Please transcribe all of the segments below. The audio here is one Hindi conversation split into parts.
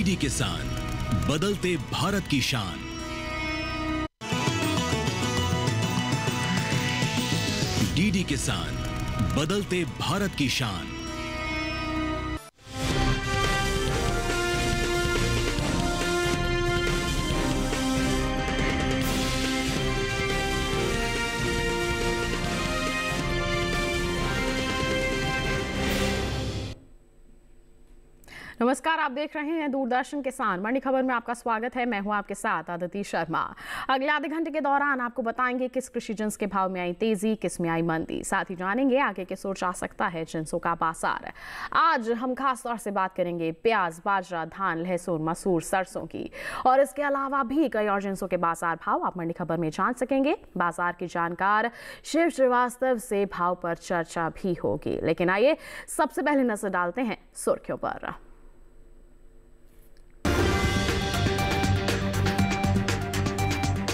डीडी किसान, बदलते भारत की शान। डीडी किसान, बदलते भारत की शान। नमस्कार, आप देख रहे हैं दूरदर्शन किसान। मंडी खबर में आपका स्वागत है। मैं हूं आपके साथ आदिति शर्मा। अगले आधे घंटे के दौरान आपको बताएंगे किस कृषि जिन्स के भाव में आई तेजी, किस में आई मंदी। साथ ही जानेंगे आगे के सोच आ सकता है जिन्सों का बाजार। आज हम खास तौर से बात करेंगे प्याज, बाजरा, धान, लहसुन, मसूर, सरसों की, और इसके अलावा भी कई और जिन्सों के बाजार भाव आप मंडी खबर में जान सकेंगे। बाजार की जानकार शिव श्रीवास्तव से भाव पर चर्चा भी होगी। लेकिन आइए सबसे पहले नजर डालते हैं सुर्खियों पर।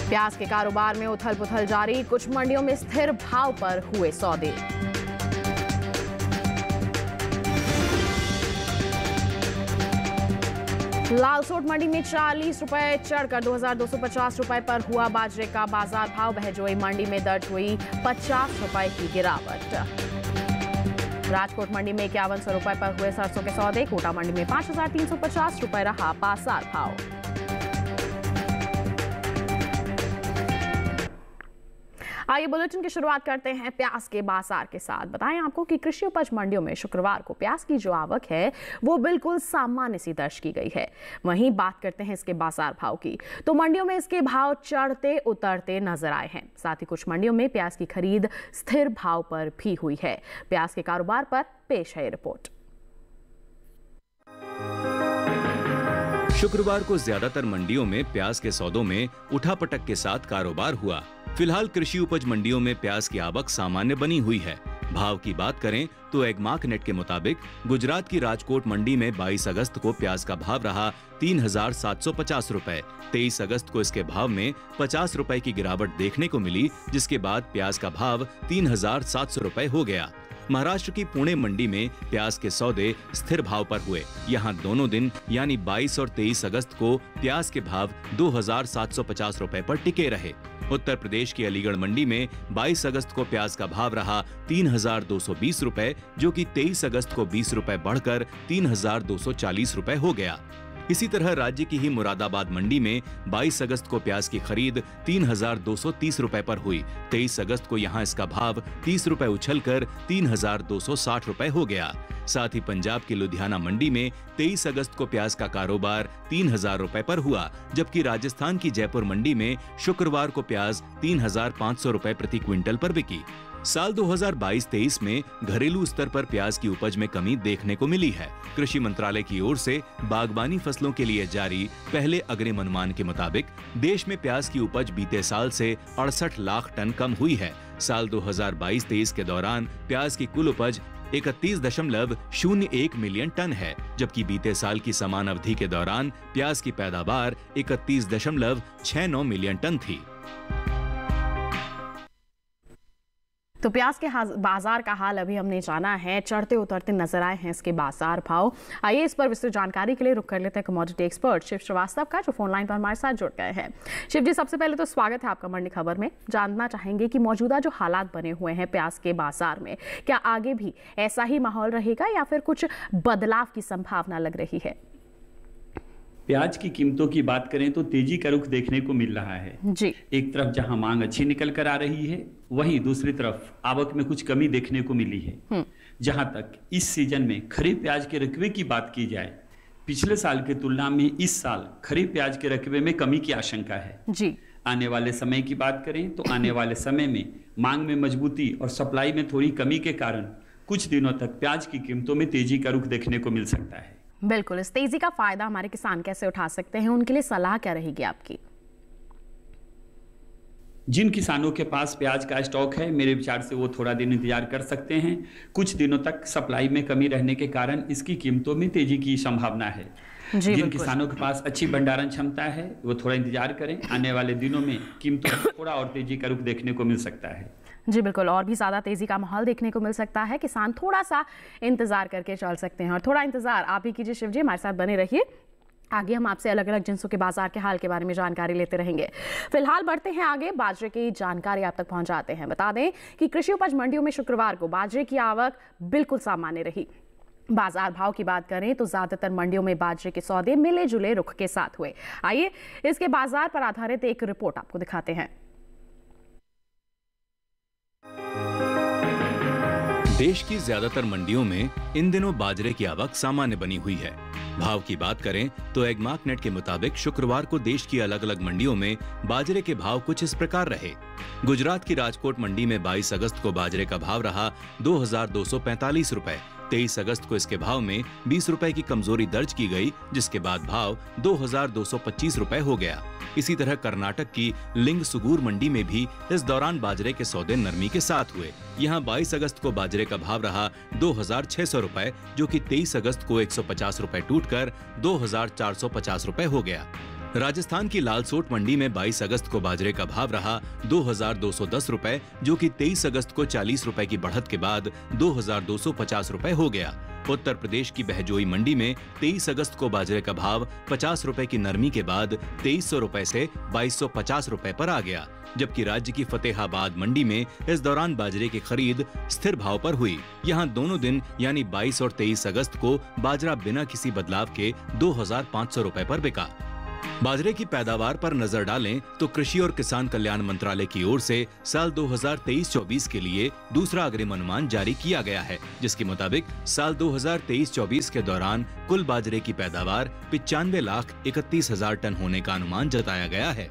प्याज के कारोबार में उथल पुथल जारी, कुछ मंडियों में स्थिर भाव पर हुए सौदे। लालसोट मंडी में 40 रुपए चढ़कर 2250 रुपए पर हुआ बाजरे का बाजार भाव। बहजोई मंडी में दर्ज हुई 50 रुपए की गिरावट। राजकोट मंडी में 5100 रुपए पर हुए सरसों के सौदे। कोटा मंडी में 5350 रुपए रहा बाजार भाव। आइए बुलेटिन की शुरुआत करते हैं प्याज के बाजार के साथ। बताएं आपको कि कृषि उपज मंडियों में शुक्रवार को प्याज की जो आवक है वो बिल्कुल सामान्य सी दर्ज की गई है। वहीं बात करते हैं इसके बाजार भाव की, तो मंडियों में इसके भाव चढ़ते उतरते नजर आए हैं। साथ ही कुछ मंडियों में प्याज की खरीद स्थिर भाव पर भी हुई है। प्याज के कारोबार पर पेश है रिपोर्ट। शुक्रवार को ज्यादातर मंडियों में प्याज के सौदों में उठापटक के साथ कारोबार हुआ। फिलहाल कृषि उपज मंडियों में प्याज की आवक सामान्य बनी हुई है। भाव की बात करें तो एगमार्क नेट के मुताबिक गुजरात की राजकोट मंडी में 22 अगस्त को प्याज का भाव रहा 3750 रुपए। 23 अगस्त को इसके भाव में 50 रुपए की गिरावट देखने को मिली, जिसके बाद प्याज का भाव 3700 रुपए हो गया। महाराष्ट्र की पुणे मंडी में प्याज के सौदे स्थिर भाव पर हुए। यहाँ दोनों दिन यानी 22 और 23 अगस्त को प्याज के भाव 2750 रुपए पर टिके रहे। उत्तर प्रदेश की अलीगढ़ मंडी में 22 अगस्त को प्याज का भाव रहा 3220 रुपए, जो कि 23 अगस्त को 20 रुपए बढ़कर 3240 रुपए हो गया। इसी तरह राज्य की ही मुरादाबाद मंडी में 22 अगस्त को प्याज की खरीद 3230 रुपए पर हुई। 23 अगस्त को यहां इसका भाव 30 रुपए उछलकर 3260 रुपए हो गया। साथ ही पंजाब की लुधियाना मंडी में 23 अगस्त को प्याज का कारोबार 3000 रुपए पर हुआ, जबकि राजस्थान की जयपुर मंडी में शुक्रवार को प्याज 3500 रुपए प्रति क्विंटल पर बिकी। साल 2022-23 में घरेलू स्तर पर प्याज की उपज में कमी देखने को मिली है। कृषि मंत्रालय की ओर से बागबानी फसलों के लिए जारी पहले अग्रिम अनुमान के मुताबिक देश में प्याज की उपज बीते साल से 68 लाख टन कम हुई है। साल 2022-23 के दौरान प्याज की कुल उपज 31.01 मिलियन टन है, जबकि बीते साल की समान अवधि के दौरान प्याज की पैदावार 31.69 मिलियन टन थी। तो प्याज के बाजार का हाल अभी हमने जाना है। चढ़ते उतरते नजर आए हैं इसके बाजार भाव। आइए इस पर विस्तृत जानकारी के लिए रुक कर लेते हैं कमोडिटी एक्सपर्ट शिव श्रीवास्तव का, जो फोन लाइन पर हमारे साथ जुड़ गए हैं। शिव जी, सबसे पहले तो स्वागत है आपका मंडी खबर में। जानना चाहेंगे कि मौजूदा जो हालात बने हुए हैं प्याज के बाजार में, क्या आगे भी ऐसा ही माहौल रहेगा या फिर कुछ बदलाव की संभावना लग रही है? प्याज की कीमतों की बात करें तो तेजी का रुख देखने को मिल रहा है जी। एक तरफ जहां मांग अच्छी निकल कर आ रही है, वहीं दूसरी तरफ आवक में कुछ कमी देखने को मिली है। जहां तक इस सीजन में खरीफ प्याज के रकबे की बात की जाए, पिछले साल की तुलना में इस साल खरीफ प्याज के रकबे में कमी की आशंका है जी। आने वाले समय की बात करें तो आने वाले समय में मांग में मजबूती और सप्लाई में थोड़ी कमी के कारण कुछ दिनों तक प्याज की कीमतों में तेजी का रुख देखने को मिल सकता है। बिल्कुल, इस तेजी का फायदा हमारे किसान कैसे उठा सकते हैं, उनके लिए सलाह क्या रहेगी आपकी? जिन किसानों के पास प्याज का स्टॉक है, मेरे विचार से वो थोड़ा दिन इंतजार कर सकते हैं। कुछ दिनों तक सप्लाई में कमी रहने के कारण इसकी कीमतों में तेजी की संभावना है। जिन किसानों के पास अच्छी भंडारण क्षमता है वो थोड़ा इंतजार करें। आने वाले दिनों में कीमतों में थोड़ा और तेजी का रुख देखने को मिल सकता है। जी बिल्कुल, और भी ज़्यादा तेज़ी का माहौल देखने को मिल सकता है। किसान थोड़ा सा इंतजार करके चल सकते हैं, और थोड़ा इंतजार आप ही कीजिए शिव जी, हमारे साथ बने रहिए। आगे हम आपसे अलग अलग जिन्सों के बाजार के हाल के बारे में जानकारी लेते रहेंगे। फिलहाल बढ़ते हैं आगे, बाजरे की जानकारी आप तक पहुंचाते हैं। बता दें कि कृषि उपज मंडियों में शुक्रवार को बाजरे की आवक बिल्कुल सामान्य रही। बाजार भाव की बात करें तो ज्यादातर मंडियों में बाजरे के सौदे मिले जुले रुख के साथ हुए। आइए इसके बाजार पर आधारित एक रिपोर्ट आपको दिखाते हैं। देश की ज्यादातर मंडियों में इन दिनों बाजरे की आवक सामान्य बनी हुई है। भाव की बात करें तो एगमार्कनेट के मुताबिक शुक्रवार को देश की अलग अलग मंडियों में बाजरे के भाव कुछ इस प्रकार रहे। गुजरात की राजकोट मंडी में 22 अगस्त को बाजरे का भाव रहा 2245 रुपए। 23 अगस्त को इसके भाव में 20 रुपए की कमजोरी दर्ज की गई, जिसके बाद भाव 2225 रुपए हो गया। इसी तरह कर्नाटक की लिंग सुगूर मंडी में भी इस दौरान बाजरे के सौदे नरमी के साथ हुए। यहाँ 22 अगस्त को बाजरे का भाव रहा 2600 रुपए, जो कि 23 अगस्त को 150 रुपए टूटकर 2450 रुपए हो गया। राजस्थान की लालसोट मंडी में 22 अगस्त को बाजरे का भाव रहा 2210 रुपए, जो कि 23 अगस्त को 40 रुपए की बढ़त के बाद 2250 रुपए हो गया। उत्तर प्रदेश की बहजोई मंडी में 23 अगस्त को बाजरे का भाव 50 रुपए की नरमी के बाद 2300 रुपए से 2250 रुपए पर आ गया, जबकि राज्य की फतेहाबाद मंडी में इस दौरान बाजरे की खरीद स्थिर भाव पर हुई। यहाँ दोनों दिन यानी 22 और 23 अगस्त को बाजरा बिना किसी बदलाव के 2500 रुपए पर बिका। बाजरे की पैदावार पर नजर डालें तो कृषि और किसान कल्याण मंत्रालय की ओर से साल 2023-24 के लिए दूसरा अग्रिम अनुमान जारी किया गया है, जिसके मुताबिक साल 2023-24 के दौरान कुल बाजरे की पैदावार 95,31,000 टन होने का अनुमान जताया गया है,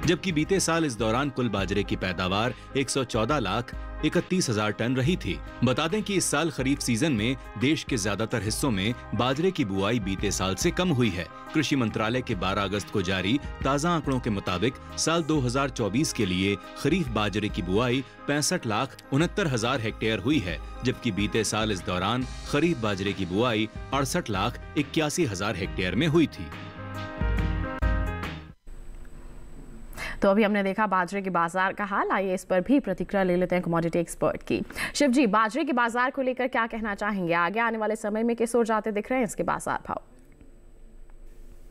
जबकि बीते साल इस दौरान कुल बाजरे की पैदावार 114,31,000 टन रही थी। बता दें कि इस साल खरीफ सीजन में देश के ज्यादातर हिस्सों में बाजरे की बुआई बीते साल से कम हुई है। कृषि मंत्रालय के 12 अगस्त को जारी ताजा आंकड़ों के मुताबिक साल 2024 के लिए खरीफ बाजरे की बुआई 65,69,000 हेक्टेयर हुई है, जबकि बीते साल इस दौरान खरीफ बाजरे की बुआई 68,81,000 हेक्टेयर में हुई थी। तो अभी हमने देखा बाजरे के बाजार का हाल, आइए इस पर भी प्रतिक्रिया ले लेते हैं कमोडिटी एक्सपर्ट की। शिव जी, बाजरे के बाजार को लेकर क्या कहना चाहेंगे? आगे आने वाले समय में किस ओर जाते दिख रहे हैं इसके बाजार भाव?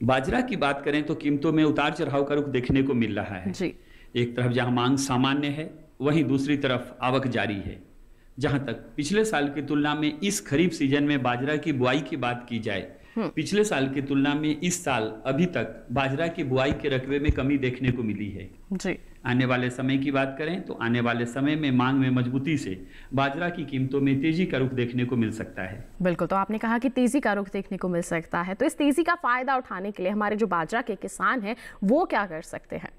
बाजरा की बात करें तो कीमतों में उतार चढ़ाव का रुख देखने को मिल रहा है जी। एक तरफ जहां मांग सामान्य है, वहीं दूसरी तरफ आवक जारी है। जहां तक पिछले साल की तुलना में इस खरीफ सीजन में बाजरा की बुआई की बात की जाए, पिछले साल की तुलना में इस साल अभी तक बाजरा की बुआई के रकबे में कमी देखने को मिली है जी। आने वाले समय की बात करें तो आने वाले समय में मांग में मजबूती से बाजरा की कीमतों में तेजी का रुख देखने को मिल सकता है। बिल्कुल, तो आपने कहा कि तेजी का रुख देखने को मिल सकता है, तो इस तेजी का फायदा उठाने के लिए हमारे जो बाजरा के किसान हैं वो क्या कर सकते हैं?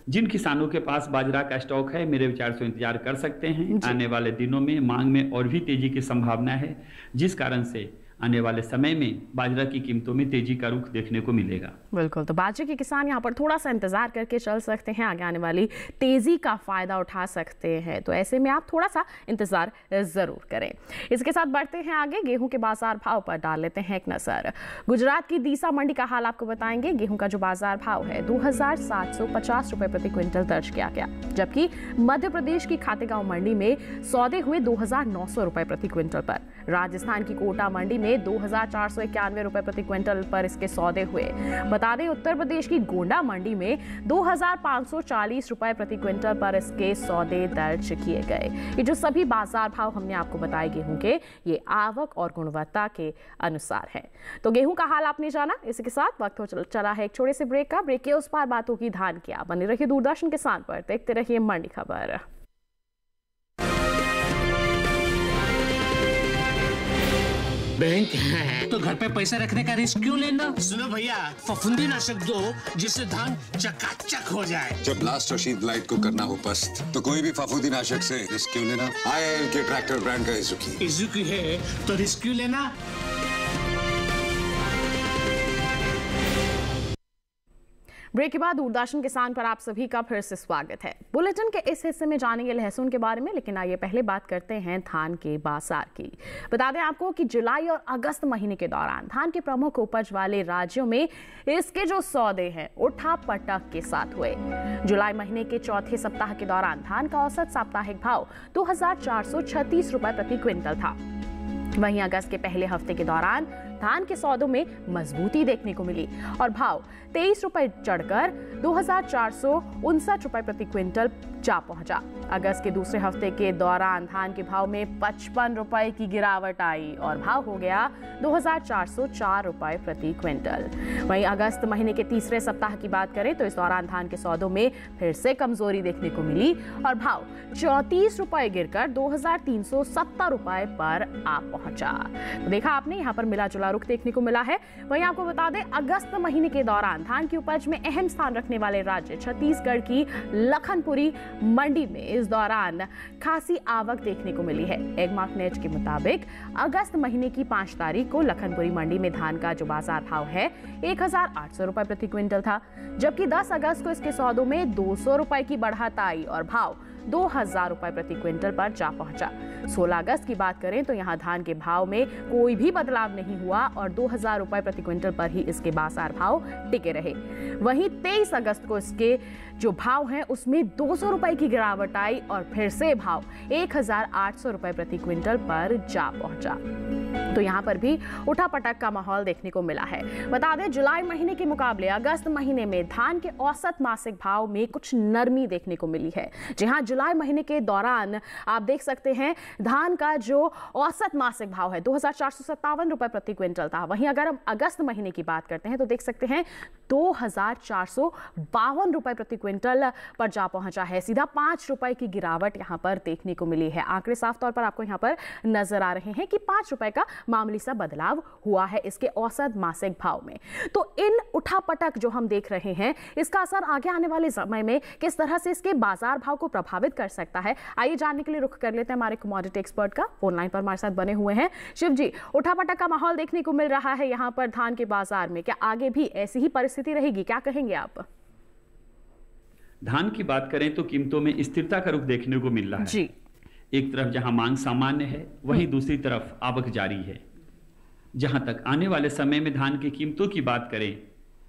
जिन किसानों के पास बाजरा का स्टॉक है, मेरे विचार से इंतजार कर सकते हैं। आने वाले दिनों में मांग में और भी तेजी की संभावना है, जिस कारण से आने वाले समय में बाजरा की कीमतों में तेजी का रुख देखने को मिलेगा। बिल्कुल, तो बाजरे के किसान यहाँ पर थोड़ा सा इंतजार करके चल सकते हैं, आगे आने वाली तेजी का फायदा उठा सकते हैं, तो ऐसे में आप थोड़ा सा इंतजार जरूर करें। इसके साथ बढ़ते हैं आगे, गेहूं के बाजार भाव पर डाल लेते हैं एक नजर। गुजरात की दीसा मंडी का हाल आपको बताएंगे। गेहूं का जो बाजार भाव है 2750 रुपए प्रति क्विंटल दर्ज किया गया, जबकि मध्य प्रदेश की खातेगांव मंडी में सौदे हुए 2900 रुपए प्रति क्विंटल पर। राजस्थान की कोटा मंडी में 2491 रुपए प्रति क्विंटल पर इसके सौदे हुए। बता दें उत्तर प्रदेश की गोंडा मंडी में 2540 रुपए प्रति क्विंटल पर इसके सौदे दर्ज किए गए। ये जो सभी बाजार भाव हमने आपको बताए गेहूं के, ये आवक और गुणवत्ता के अनुसार है। तो गेहूं का हाल आपने जाना। इसके साथ वक्त हो चला है एक छोटे से ब्रेक का। ब्रेक के उस पार बातों की धान किया। बने रहिए दूरदर्शन किसान पर, देखते रहिए मंडी खबर। बैंक है तो घर पे पैसे रखने का रिस्क क्यों लेना? सुनो भैया, फफूंदी नाशक दो जिससे धान चकाचक हो जाए। जब ब्लास्ट और शीत ब्लाइट को करना हो पस्त, तो कोई भी फफूंदी नाशक से रिस्क क्यों लेना? IIL के ट्रैक्टर ब्रांड का इजुकी है तो रिस्क क्यों लेना? ब्रेक के बाद दूरदर्शन किसान पर आप सभी का फिर से स्वागत है। बुलेटिन के इस हिस्से में जानेंगे लहसुन के बारे में, लेकिन आइए पहले बात करते हैं धान के बाजार की। बता दें आपको कि जुलाई और अगस्त महीने के दौरान धान के प्रमुख उपज वाले राज्यों में इसके जो सौदे हैं उठा पटक के साथ हुए। जुलाई महीने के चौथे सप्ताह के दौरान धान का औसत साप्ताहिक भाव 2436 रुपए प्रति क्विंटल था। वहीं अगस्त के पहले हफ्ते के दौरान धान के सौदों में मजबूती देखने को मिली और भाव 23 रुपए चढ़कर 2459 रुपए प्रति क्विंटल जा पहुंचा। अगस्त के दूसरे हफ्ते के दौरान धान के भाव में 55 रुपए की गिरावट आई और भाव हो गया 2404 रुपए प्रति क्विंटल। वहीं अगस्त महीने के तीसरे सप्ताह की बात करें तो इस दौरान धान के सौदों में फिर से कमजोरी देखने को मिली और भाव 34 रुपए गिरकर 2370 रुपए पर आ पहुंचा। तो देखा आपने, यहाँ पर मिला जुला रुख देखने को मिला है। वहीं आपको बता दें, अगस्त महीने के दौरान धान की उपज में अहम स्थान रखने वाले राज्य छत्तीसगढ़ की लखनपुरी मंडी में इस दौरान खासी आवक देखने को मिली है। एगमार्क नेट के मुताबिक अगस्त महीने की 5 तारीख को लखनपुरी मंडी में धान का जो बाजार भाव है 1800 रुपए प्रति क्विंटल था, जबकि 10 अगस्त को इसके सौदों में 200 रुपए की बढ़त आई और भाव 2000 रुपए प्रति क्विंटल पर जा पहुंचा। 16 अगस्त की बात करें तो यहां धान के भाव में कोई भी बदलाव नहीं हुआ और 2000 रुपए प्रति क्विंटल पर ही इसके बाजार भाव टिके रहे। वहीं 23 अगस्त को इसके जो भाव हैं उसमें 200 रुपए की गिरावट आई और फिर से भाव 1800 रुपए प्रति क्विंटल पर जा पहुंचा। तो यहाँ पर भी उठापटक का माहौल देखने को मिला है। बता दें, जुलाई महीने के मुकाबले अगस्त महीने में धान के औसत मासिक भाव में कुछ नरमी देखने को मिली है। जी हाँ, जुलाई महीने के दौरान आप देख सकते हैं धान का जो औसत मासिक भाव है 2457 रुपए प्रति क्विंटल था। वहीं अगर हम अगस्त महीने की बात करते हैं तो देख सकते हैं 2452 रुपए प्रति क्विंटल पर जा पहुंचा है। सीधा 5 रुपए की गिरावट यहाँ पर देखने को मिली है। आंकड़े साफ तौर पर आपको यहाँ पर नजर आ रहे हैं कि 5 रुपए का मामूली सा बदलाव हुआ है इसके औसत मासिक भाव में। तो इन उठापटक जो हम देख रहे हैं इसका असर आगे आने वाले समय में किस तरह से इसके बाजार भाव को प्रभावित कर सकता है, आइए जानने के लिए रुख कर लेते हैं हमारे कमोडिटी एक्सपर्ट का। फोन लाइन पर हमारे साथ बने हुए हैं शिव जी। उठापटक का माहौल देखने को मिल रहा है यहाँ पर धान के बाजार में, क्या आगे भी ऐसी ही परिस्थिति रहेगी, क्या कहेंगे आप? धान की बात करें तो कीमतों में स्थिरता का रुख देखने को मिल रहा है जी। एक तरफ जहां मांग सामान्य है वहीं दूसरी तरफ आवक जारी है। जहां तक आने वाले समय में धान की कीमतों की बात करें,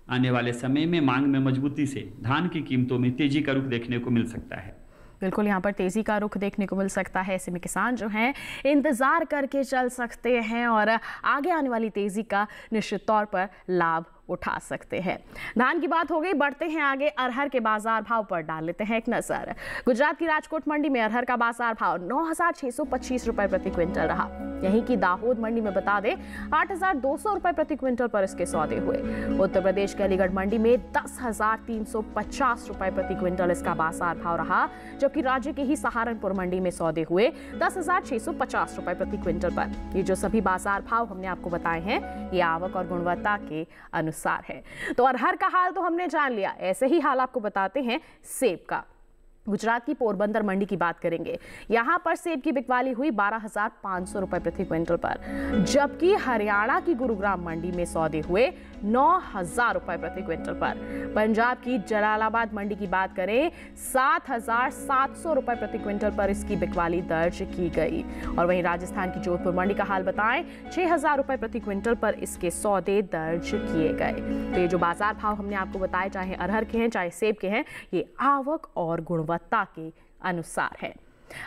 आने वाले समय में मांग में मजबूती से धान की कीमतों में तेजी का रुख देखने को मिल सकता है। बिल्कुल, यहाँ पर तेजी का रुख देखने को मिल सकता है। ऐसे में किसान जो हैं इंतजार करके चल सकते हैं और आगे आने वाली तेजी का निश्चित तौर पर लाभ उठा सकते हैं। धान की बात हो गई, बढ़ते हैं आगे अरहर के बाजार भाव पर डाल लेते हैं एक नजर। गुजरात की राजकोट मंडी में अरहर का बाजार भाव 9625 रुपए प्रति क्विंटल रहा। यहीं की दाहोद मंडी में बता दें 8200 रुपए प्रति क्विंटल पर इसके सौदे हुए। उत्तर प्रदेश के अलीगढ़ मंडी में 10350 रुपए प्रति क्विंटल इसका बाजार भाव रहा, जबकि राज्य के ही सहारनपुर मंडी में सौदे हुए 10650 रुपए प्रति क्विंटल पर। ये जो सभी बाजार भाव हमने आपको बताए हैं ये आवक और गुणवत्ता के अनुसार है। तो अरहर का हाल तो हमने जान लिया, ऐसे ही हाल आपको बताते हैं सेब का। गुजरात की पोरबंदर मंडी की बात करेंगे, यहां पर सेब की बिकवाली हुई 12500 रुपए प्रति क्विंटल पर, जबकि हरियाणा की गुरुग्राम मंडी में सौदे हुए 9000 रुपए प्रति क्विंटल पर। पंजाब की जलालाबाद मंडी की बात करें 7700 रुपए प्रति क्विंटल पर इसकी बिकवाली दर्ज की गई। और वहीं राजस्थान की जोधपुर मंडी का हाल बताएं 6000 रुपए प्रति क्विंटल पर इसके सौदे दर्ज किए गए। तो ये जो बाजार भाव हमने आपको बताए, चाहे अरहर के हैं चाहे सेब के हैं, ये आवक और गुणवत्ता के अनुसार है।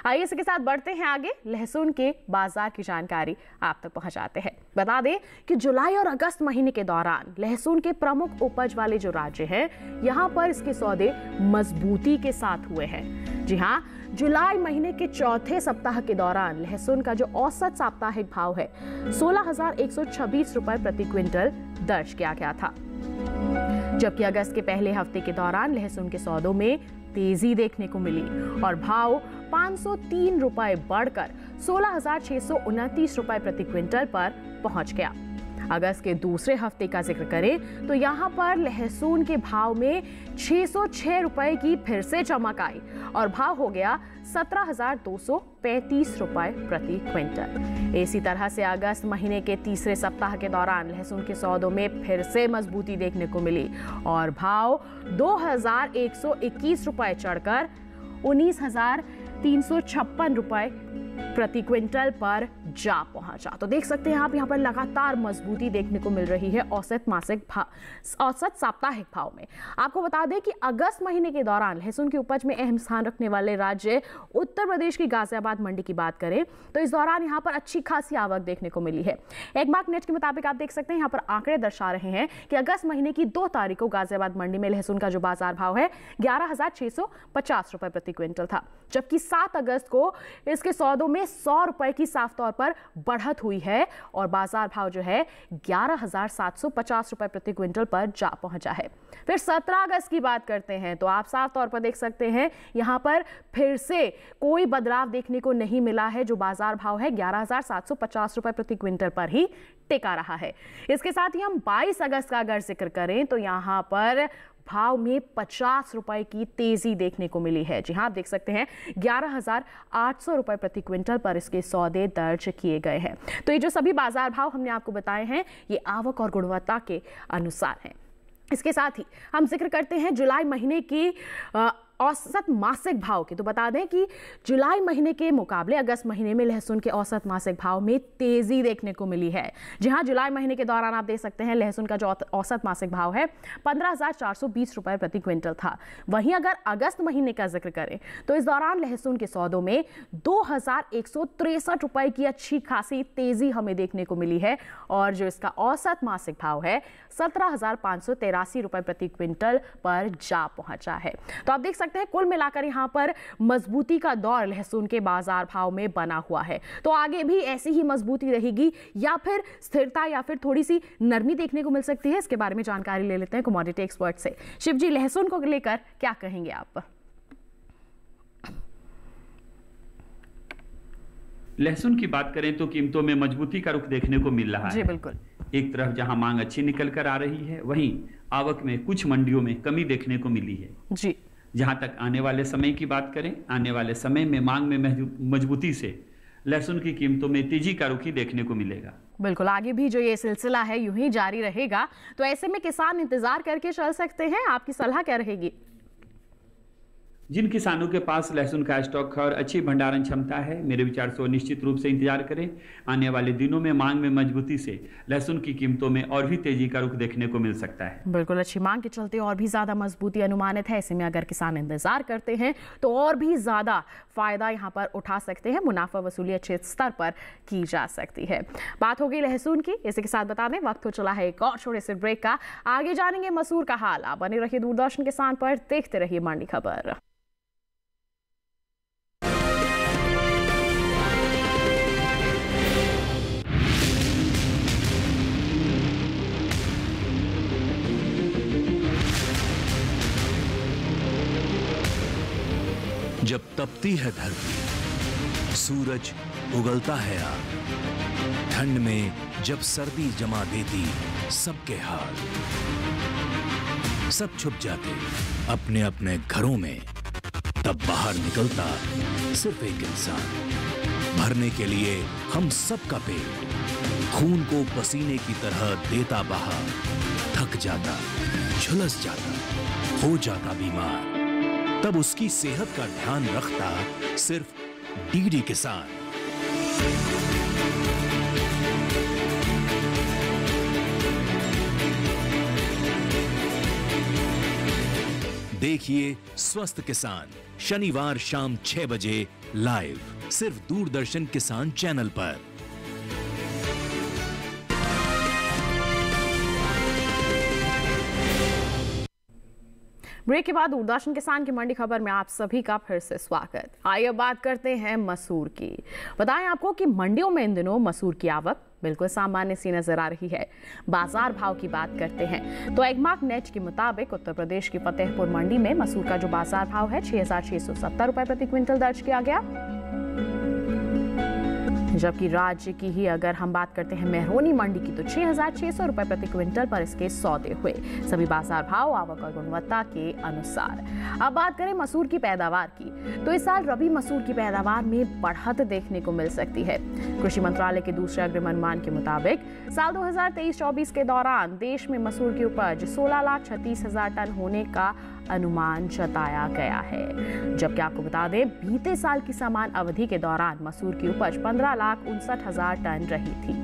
आइए इसके साथ बढ़ते हैं आगे, लहसुन के बाजार की जानकारी आप तक पहुंचाते हैं। बता दें कि जुलाई और अगस्त महीने के दौरान लहसुन के प्रमुख उपज वाले जो राज्य हैं, यहां पर इसके सौदे मजबूती के साथ हुए हैं। जी हां, जुलाई महीने के चौथे सप्ताह के दौरान लहसुन का जो औसत साप्ताहिक भाव है 16126 रुपए प्रति क्विंटल दर्ज किया गया था, जबकि अगस्त के पहले हफ्ते के दौरान लहसुन के सौदों में तेजी देखने को मिली और भाव 503 रुपए बढ़कर 16629 रुपए प्रति क्विंटल पर पहुंच गया। अगस्त के दूसरे हफ्ते का जिक्र करें तो यहां पर लहसुन के भाव में 606 रुपए की फिर से चमक आई और भाव हो गया 17235 रुपए प्रति क्विंटल। इसी तरह से अगस्त महीने के तीसरे सप्ताह के दौरान लहसुन के सौदों में फिर से मजबूती देखने को मिली और भाव 2121 रुपए चढ़कर 19356 रुपए प्रति क्विंटल पर जा पहुंचा। तो देख सकते हैं आप यहाँ पर लगातार मजबूती देखने को मिल रही है औसत साप्ताहिक भाव में। आपको बता दें कि अगस्त महीने के दौरान लहसुन की उपज में अहम स्थान रखने वाले राज्य उत्तर प्रदेश की गाजियाबाद मंडी की बात करें तो इस दौरान यहाँ पर अच्छी खासी आवक देखने को मिली है। एगमार्क नेट के मुताबिक आप देख सकते हैं यहाँ पर आंकड़े दर्शा रहे हैं कि अगस्त महीने की 2 तारीख को गाजियाबाद मंडी में लहसुन का जो बाजार भाव है 11,650 रुपए प्रति क्विंटल था, जबकि 7 अगस्त को इसके सौदों में 100 रुपए की साफ तौर पर बढ़त हुई है और बाजार भाव जो है 11,750 रुपए प्रति क्विंटल पर जा पहुंचा है। फिर 17 अगस्त की बात करते हैं तो आप साफ तौर पर देख सकते हैं यहां पर फिर से कोई बदलाव देखने को नहीं मिला है। जो बाजार भाव है 11,750 रुपए प्रति क्विंटल पर ही टिका रहा है। इसके साथ ही हम 22 अगस्त का अगर जिक्र करें तो यहां पर भाव में 50 रुपए की तेजी देखने को मिली है। जी हां, आप देख सकते हैं 11,800 रुपए प्रति क्विंटल पर इसके सौदे दर्ज किए गए हैं। तो ये जो सभी बाजार भाव हमने आपको बताए हैं ये आवक और गुणवत्ता के अनुसार हैं। इसके साथ ही हम जिक्र करते हैं जुलाई महीने की औसत मासिक भाव के। तो बता दें कि जुलाई महीने के मुकाबले अगस्त महीने में लहसुन के औसत मासिक भाव में तेजी देखने को मिली है। जी हां, जुलाई महीने के दौरान आप देख सकते हैं लहसुन का जो औसत मासिक भाव है 15,420 रुपए प्रति क्विंटल था। वहीं अगर अगस्त महीने का जिक्र करें तो इस दौरान लहसुन के सौदों में 2,163 रुपए की अच्छी खासी तेजी हमें देखने को मिली है और जो इसका औसत मासिक भाव है 17,583 रुपए प्रति क्विंटल पर जा पहुंचा है। तो आप देख सकते हैं कुल मिलाकर यहां पर मजबूती का दौर लहसुन के बाजार भाव में बना हुआ है। तो आगे भी ऐसी ही मजबूती रहेगी या फिर स्थिरता या फिर थोड़ी सी नरमी देखने को मिल सकती है, इसके बारे में जानकारी ले लेते हैं कमोडिटी एक्सपर्ट से। शिवजी, लहसुन को लेकर क्या कहेंगे आप? लहसुन की बात करें तो कीमतों में मजबूती का रुख देखने को मिल रहा है। जी बिल्कुल। एक तरफ जहां मांग अच्छी निकल कर आ रही है वहीं आवक में कुछ मंडियों में कमी देखने को मिली है। जी, जहां तक आने वाले समय की बात करें, आने वाले समय में मांग में मजबूती से लहसुन की कीमतों में तेजी का रुख ही देखने को मिलेगा। बिल्कुल, आगे भी जो ये सिलसिला है यूं ही जारी रहेगा। तो ऐसे में किसान इंतजार करके चल सकते हैं, आपकी सलाह क्या रहेगी? जिन किसानों के पास लहसुन का स्टॉक है और अच्छी भंडारण क्षमता है, मेरे विचार से वो निश्चित रूप से इंतजार करें। आने वाले दिनों में मांग में मजबूती से लहसुन की कीमतों में और भी तेजी का रुख देखने को मिल सकता है। बिल्कुल, अच्छी मांग के चलते और भी ज्यादा मजबूती अनुमानित है। ऐसे में अगर किसान इंतजार करते हैं तो और भी ज्यादा फायदा यहाँ पर उठा सकते हैं, मुनाफा वसूली अच्छे स्तर पर की जा सकती है। बात हो गई लहसुन की। इसी के साथ बता दें वक्त हो चला है एक और छोटे से ब्रेक का। आगे जानेंगे मसूर का हाल। आप बने रहिए दूरदर्शन किसान पर, देखते रहिए मंडी खबर। जब तपती है धरती, सूरज उगलता है आग, ठंड में जब सर्दी जमा देती सबके हाल, सब छुप जाते अपने अपने घरों में, तब बाहर निकलता सिर्फ एक इंसान, भरने के लिए हम सबका पेट, खून को पसीने की तरह देता बहा, थक जाता, झुलस जाता, हो जाता बीमार, तब उसकी सेहत का ध्यान रखता सिर्फ डीडी किसान। देखिए स्वस्थ किसान शनिवार शाम 6 बजे लाइव सिर्फ दूरदर्शन किसान चैनल पर। ब्रेक के बाद दूरदर्शन किसान की मंडी खबर में आप सभी का फिर से स्वागत। आइए बात करते हैं मसूर की। बताएं आपको कि मंडियों में इन दिनों मसूर की आवक बिल्कुल सामान्य सी नजर आ रही है। बाजार भाव की बात करते हैं तो एगमार्क नेट के मुताबिक उत्तर प्रदेश की फतेहपुर मंडी में मसूर का जो बाजार भाव है 6,670 रुपए प्रति क्विंटल दर्ज किया गया, जबकि राज्य की ही अगर हम बात करते हैं मेहरौनी मंडी की, तो 6,600 रुपए प्रति क्विंटल पर इसके सौदे हुए। सभी बाजार भाव आवक और गुणवत्ता के अनुसार। अब बात करें मसूर की पैदावार की, तो इस साल रबी मसूर की पैदावार में बढ़त देखने को मिल सकती है। कृषि मंत्रालय के दूसरे अग्रिम अनुमान के मुताबिक साल 2023-24 के दौरान देश में मसूर की उपज 16,36,000 टन होने का अनुमान जताया गया है। जबकि आपको बता दें, बीते साल की समान अवधि के दौरान मसूर की उपज 15,59,000 टन रही थी।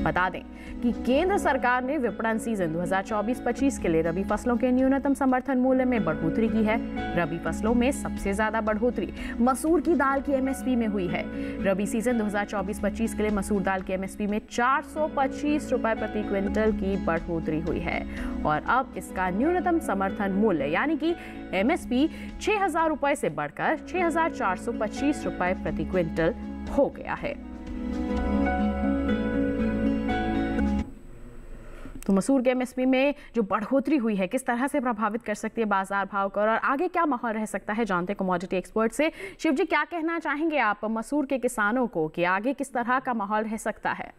बता दें कि केंद्र सरकार ने विपणन सीजन 2024-25 के लिए रबी फसलों के न्यूनतम समर्थन मूल्य में बढ़ोतरी की है। रबी फसलों में सबसे ज्यादा बढ़ोतरी मसूर की दाल की एमएसपी में हुई है। रबी सीजन 2024-25 के लिए मसूर दाल की एमएसपी में 425 रुपए प्रति क्विंटल की बढ़ोतरी हुई है और अब इसका न्यूनतम समर्थन मूल्य यानी कि एमएसपी 6,000 रुपए से बढ़कर 6,425 रुपए प्रति क्विंटल हो गया है। तो मसूर के एमएसपी में जो बढ़ोतरी हुई है किस तरह से प्रभावित कर सकती है बाजार भाव को और आगे क्या माहौल रह सकता है, जानते हैं कमोडिटी एक्सपर्ट से। शिव जी, क्या कहना चाहेंगे आप मसूर के किसानों को कि आगे किस तरह का माहौल रह सकता है?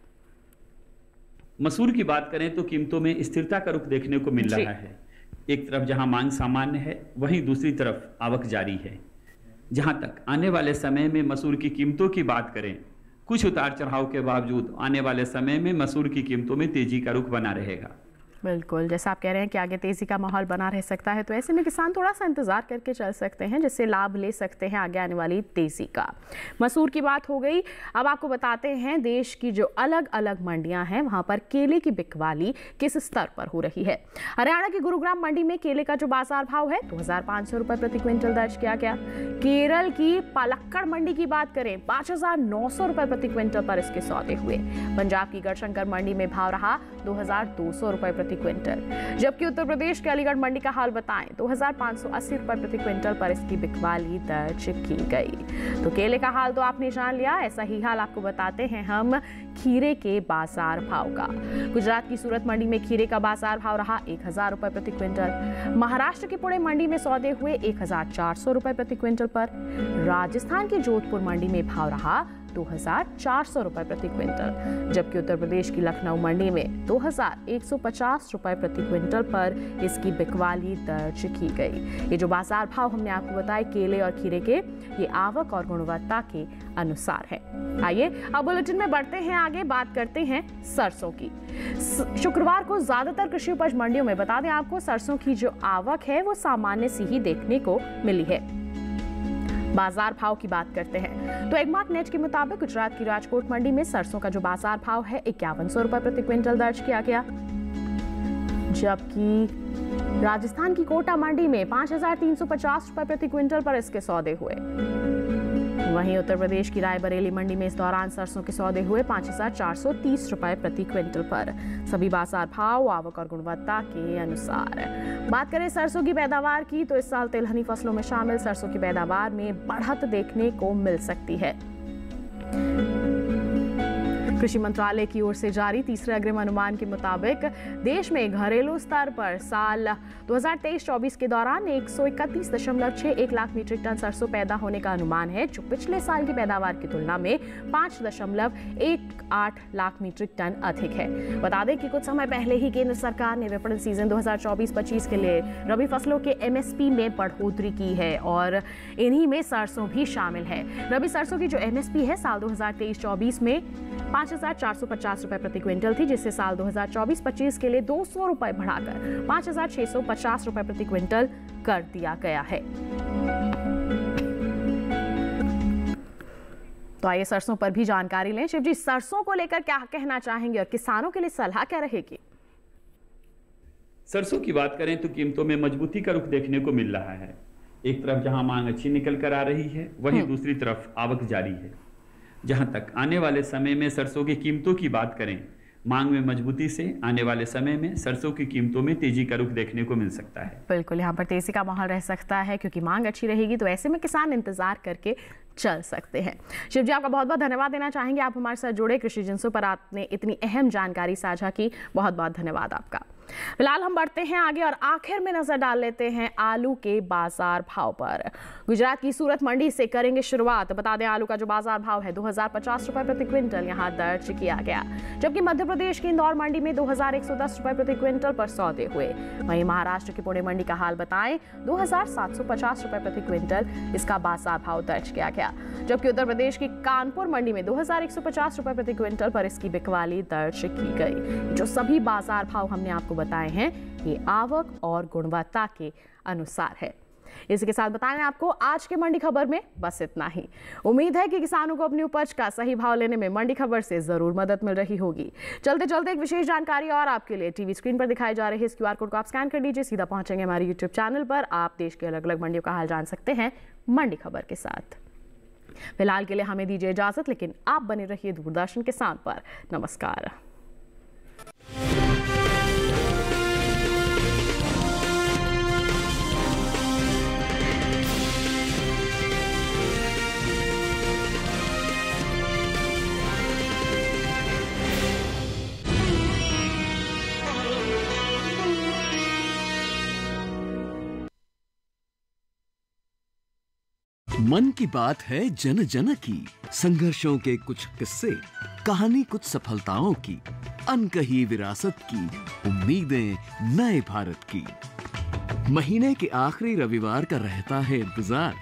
मसूर की बात करें तो कीमतों में स्थिरता का रुख देखने को मिल रहा है। एक तरफ जहां मांग सामान्य है, वहीं दूसरी तरफ आवक जारी है। जहां तक आने वाले समय में मसूर की कीमतों की बात करें, कुछ उतार चढ़ाव के बावजूद आने वाले समय में मसूर की कीमतों में तेजी का रुख बना रहेगा। बिल्कुल, जैसा आप कह रहे हैं कि आगे तेजी का माहौल बना रह सकता है, तो ऐसे में किसान थोड़ा सा इंतजार करके चल सकते हैं जिससे लाभ ले सकते हैं आगे आने वाली तेजी का। मसूर की बात हो गई, अब आपको बताते हैं देश की जो अलग अलग मंडियां हैं वहां पर केले की बिकवाली किस स्तर पर हो रही है। हरियाणा की गुरुग्राम मंडी में केले का जो बाजार भाव है 2,500 रुपए प्रति क्विंटल दर्ज किया गया। केरल की पालक्कड़ मंडी की बात करें 5,900 रुपए प्रति क्विंटल पर इसके सौदे हुए। पंजाब की गढ़शंकर मंडी में भाव रहा 2,200 रुपए प्रति क्विंटल। जबकि उत्तर प्रदेश के अलीगढ़ मंडी का हाल बताएं 2,580 रुपए प्रति क्विंटल पर इसकी बिकवाली दर्ज की गई। तो केले का हाल तो आपने जान लिया, ऐसा ही हाल आपको बताते हैं हम खीरे के बाजार भाव का। गुजरात की सूरत मंडी में खीरे का बाजार भाव रहा 1,000 रुपए प्रति क्विंटल। महाराष्ट्र के पुणे मंडी में सौदे हुए 1,400 रुपए प्रति क्विंटल पर। राजस्थान की जोधपुर मंडी में भाव रहा 2,400 रुपए प्रति क्विंटल। जबकि उत्तर प्रदेश की लखनऊ मंडी में 2,150 रुपए प्रति क्विंटल पर इसकी बिकवाली दर्ज की गई। ये जो बाजार भाव हमने आपको बताए केले और खीरे के, ये आवक और गुणवत्ता के अनुसार है। आइए अब बुलेटिन में बढ़ते हैं आगे, बात करते हैं सरसों की। शुक्रवार को ज्यादातर कृषि उपज मंडियों में बता दें आपको सरसों की जो आवक है वो सामान्य सी ही देखने को मिली है। बाजार भाव की बात करते हैं तो एगमार्क नेट के मुताबिक गुजरात की राजकोट मंडी में सरसों का जो बाजार भाव है 5,100 रुपए प्रति क्विंटल दर्ज किया गया। जबकि राजस्थान की कोटा मंडी में 5,350 रुपए प्रति क्विंटल पर इसके सौदे हुए। वहीं उत्तर प्रदेश की रायबरेली मंडी में इस दौरान सरसों के सौदे हुए 5,430 रुपए प्रति क्विंटल पर। सभी बाजार भाव आवक और गुणवत्ता के अनुसार। बात करें सरसों की पैदावार की तो इस साल तिलहनी फसलों में शामिल सरसों की पैदावार में बढ़त देखने को मिल सकती है। कृषि मंत्रालय की ओर से जारी तीसरे अग्रिम अनुमान के मुताबिक देश में घरेलू स्तर पर साल 2023-24 के दौरान 131.61 लाख मीट्रिक टन सरसों पैदा होने का अनुमान है, जो पिछले साल की पैदावार की तुलना में 5.18 लाख मीट्रिक टन अधिक है। बता दें कि कुछ समय पहले ही केंद्र सरकार ने विपणन सीजन 2024-25 के लिए रबी फसलों के एमएसपी में बढ़ोतरी की है और इन्हीं में सरसों भी शामिल है। रबी सरसों की जो एमएसपी है साल 2023-24 में 5,450 रुपए प्रति क्विंटल थी, जिससे साल 2024-25 के लिए 200 रुपए बढ़ाकर 5,650 रुपए प्रति क्विंटल कर दिया गया है। तो आइए सरसों पर भी जानकारी लें। शिव जी, सरसों को लेकर क्या कहना चाहेंगे और किसानों के लिए सलाह क्या रहेगी? सरसों की बात करें तो कीमतों में मजबूती का रुख देखने को मिल रहा है। एक तरफ जहां मांग अच्छी निकल कर आ रही है, वहीं दूसरी तरफ आवक जारी है। जहां तक आने वाले समय में सरसों की कीमतों की बात करें, मांग में मजबूती से आने वाले समय में सरसों की कीमतों में तेजी का रुख देखने को मिल सकता है। बिल्कुल, यहाँ पर तेजी का माहौल रह सकता है क्योंकि मांग अच्छी रहेगी, तो ऐसे में किसान इंतजार करके चल सकते हैं। शिव जी, आपका बहुत बहुत धन्यवाद देना चाहेंगे, आप हमारे साथ जुड़े, कृषि जिंसों पर आपने इतनी अहम जानकारी साझा की, बहुत बहुत धन्यवाद आपका। फिलहाल हम बढ़ते हैं आगे और आखिर में नजर डाल लेते हैं आलू के बाजार भाव पर। गुजरात की सूरत मंडी से करेंगे शुरुआत। बता दें आलू का जो बाजार भाव है 2050 रुपए प्रति क्विंटल यहां दर्ज किया गया, जबकि मध्य प्रदेश की इंदौर मंडी में 2110 रुपए प्रति क्विंटल पर सौदे हुए। वहीं महाराष्ट्र की पुणे मंडी का हाल बताएं 2750 रुपए प्रति क्विंटल इसका बाजार भाव दर्ज किया गया, जबकि उत्तर प्रदेश की कानपुर मंडी में 2150 रुपए प्रति क्विंटल पर इसकी बिकवाली दर्ज की गई। जो सभी बाजार भाव हमने आपको बताए हैं ये आवक और गुणवत्ता के अनुसार है। इसी के साथ बताएं आपको आज के मंडी खबर में बस इतना ही। उम्मीद है कि किसानों को अपनी उपज का सही भाव लेने में मंडी खबर से जरूर मदद मिल रही होगी। चलते चलते एक विशेष जानकारी और आपके लिए टीवी स्क्रीन पर दिखाए जा रहे इस QR कोड को आप स्कैन कर लीजिए, सीधा पहुंचेंगे हमारे YouTube चैनल पर। आप देश के अलग अलग मंडियों का हाल जान सकते हैं मंडी खबर के साथ। फिलहाल के लिए हमें दीजिए इजाजत, लेकिन आप बने रहिए दूरदर्शन किसान पर। नमस्कार। मन की बात है जन जन की, संघर्षों के कुछ किस्से, कहानी कुछ सफलताओं की, अनकही विरासत की, उम्मीदें नए भारत की। महीने के आखिरी रविवार का रहता है इंतजार।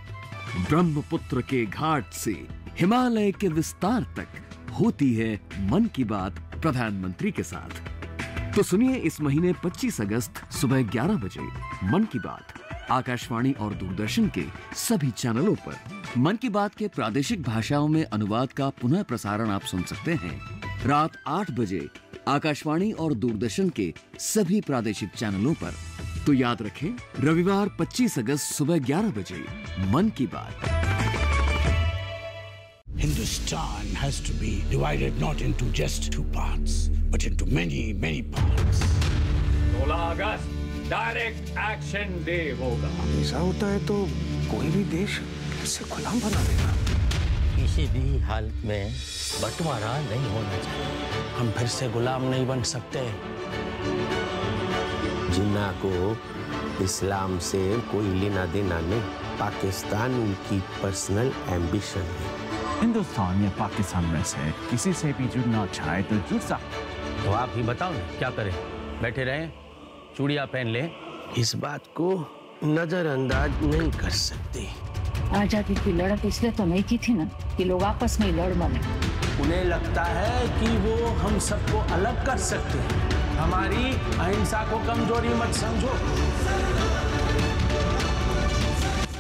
ब्रह्मपुत्र के घाट से हिमालय के विस्तार तक होती है मन की बात प्रधानमंत्री के साथ। तो सुनिए इस महीने 25 अगस्त सुबह 11 बजे मन की बात आकाशवाणी और दूरदर्शन के सभी चैनलों पर। मन की बात के प्रादेशिक भाषाओं में अनुवाद का पुनः प्रसारण आप सुन सकते हैं रात 8 बजे आकाशवाणी और दूरदर्शन के सभी प्रादेशिक चैनलों पर। तो याद रखें, रविवार 25 अगस्त सुबह 11 बजे मन की बात। Hindustan has to be divided not into just two parts, but into many, many parts. 16 August direct action day होगा। ऐसा होता है तो कोई भी देश कैसे गुलाम बना देगा? किसी भी हालत में बंटवारा नहीं होना चाहिए। हम फिर से गुलाम नहीं बन सकते। जिन्ना को इस्लाम से कोई लेना देना नहीं, पाकिस्तान उनकी पर्सनल एम्बिशन है। हिंदुस्तान या पाकिस्तान में से किसी से भी जुड़ना चाहे तो जुड़ सकते। तो आप ही बताओ ना क्या करें? बैठे रहें, चूड़ियां पहन लें? इस बात को नजरअंदाज नहीं कर सकते। आजादी की लड़त इसलिए तो नहीं की थी ना कि लोग आपस में लड़ मरे। उन्हें लगता है कि वो हम सबको अलग कर सकते हैं। हमारी अहिंसा को कमजोरी मत समझो।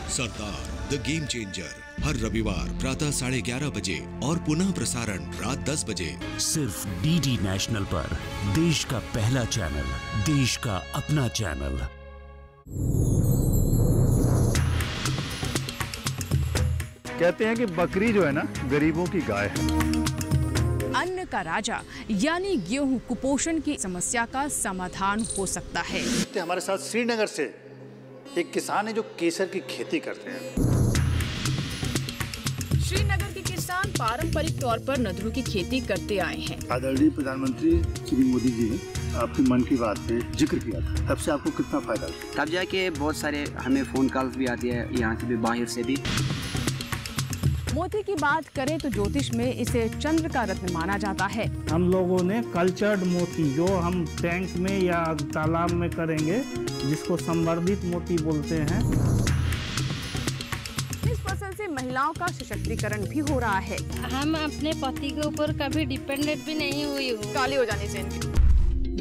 सरदार द गेम चेंजर हर रविवार प्रातः 11:30 बजे और पुनः प्रसारण रात 10 बजे सिर्फ डीडी नेशनल पर। देश का पहला चैनल, देश का अपना चैनल। कहते हैं कि बकरी जो है ना गरीबों की गाय है। अन्न का राजा यानी गेहूं कुपोषण की समस्या का समाधान हो सकता है। हमारे साथ श्रीनगर से एक किसान है जो केसर की खेती करते हैं। श्रीनगर के किसान पारंपरिक तौर पर नदरू की खेती करते आए हैं। आदरणीय प्रधानमंत्री श्री मोदी जी ने आपकी मन की बात पे जिक्र किया था, तब से आपको कितना फायदा हुआ? तब जाके बहुत सारे हमें फोन कॉल्स भी आती है, यहाँ से भी बाहर से भी। मोती की बात करें तो ज्योतिष में इसे चंद्र का रत्न माना जाता है। हम लोगों ने कल्चर्ड मोती जो हम टैंक में या तालाब में करेंगे, जिसको संवर्धित मोती बोलते हैं। इस फसल से महिलाओं का सशक्तिकरण भी हो रहा है। हम अपने पति के ऊपर कभी डिपेंडेंट भी नहीं हुई हूँ। काली हो जानी चाहिए।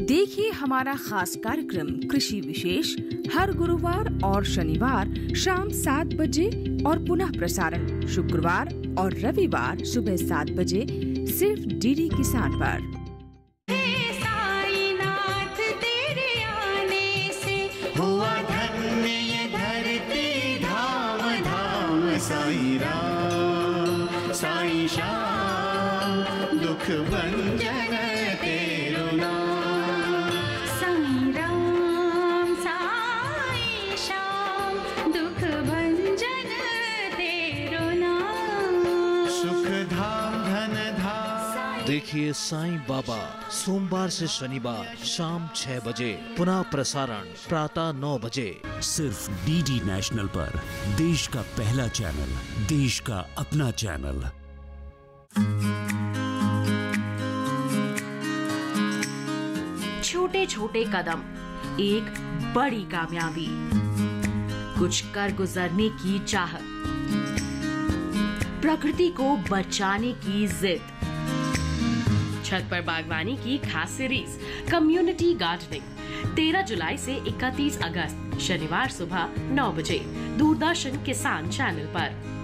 देखिए हमारा खास कार्यक्रम कृषि विशेष हर गुरुवार और शनिवार शाम 7 बजे और पुनः प्रसारण शुक्रवार और रविवार सुबह 7 बजे सिर्फ डीडी किसान पर। हुआ धन्य ये धरती, धाम धाम साईं राम, साईं श्याम, दुख भंजन तेरो नाम। साईं राम साईं श्याम, दुख भंजन तेरो नाम। सुख धाम धन धाम। देखिए साईं बाबा सोमवार से शनिवार शाम 6 बजे, पुनः प्रसारण प्रातः 9 बजे, सिर्फ डीडी नेशनल पर। देश का पहला चैनल, देश का अपना चैनल। छोटे छोटे कदम, एक बड़ी कामयाबी, कुछ कर गुजरने की चाहत, प्रकृति को बचाने की जिद, छत पर बागवानी की खास सीरीज कम्युनिटी गार्डनिंग 13 जुलाई से 31 अगस्त शनिवार सुबह 9 बजे दूरदर्शन किसान चैनल पर।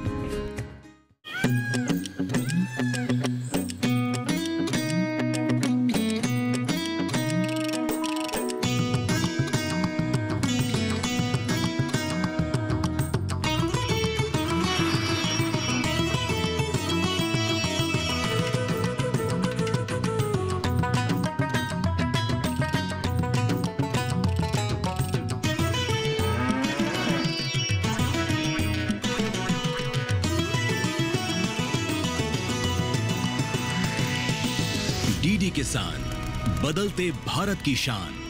डीडी किसान, बदलते भारत की शान।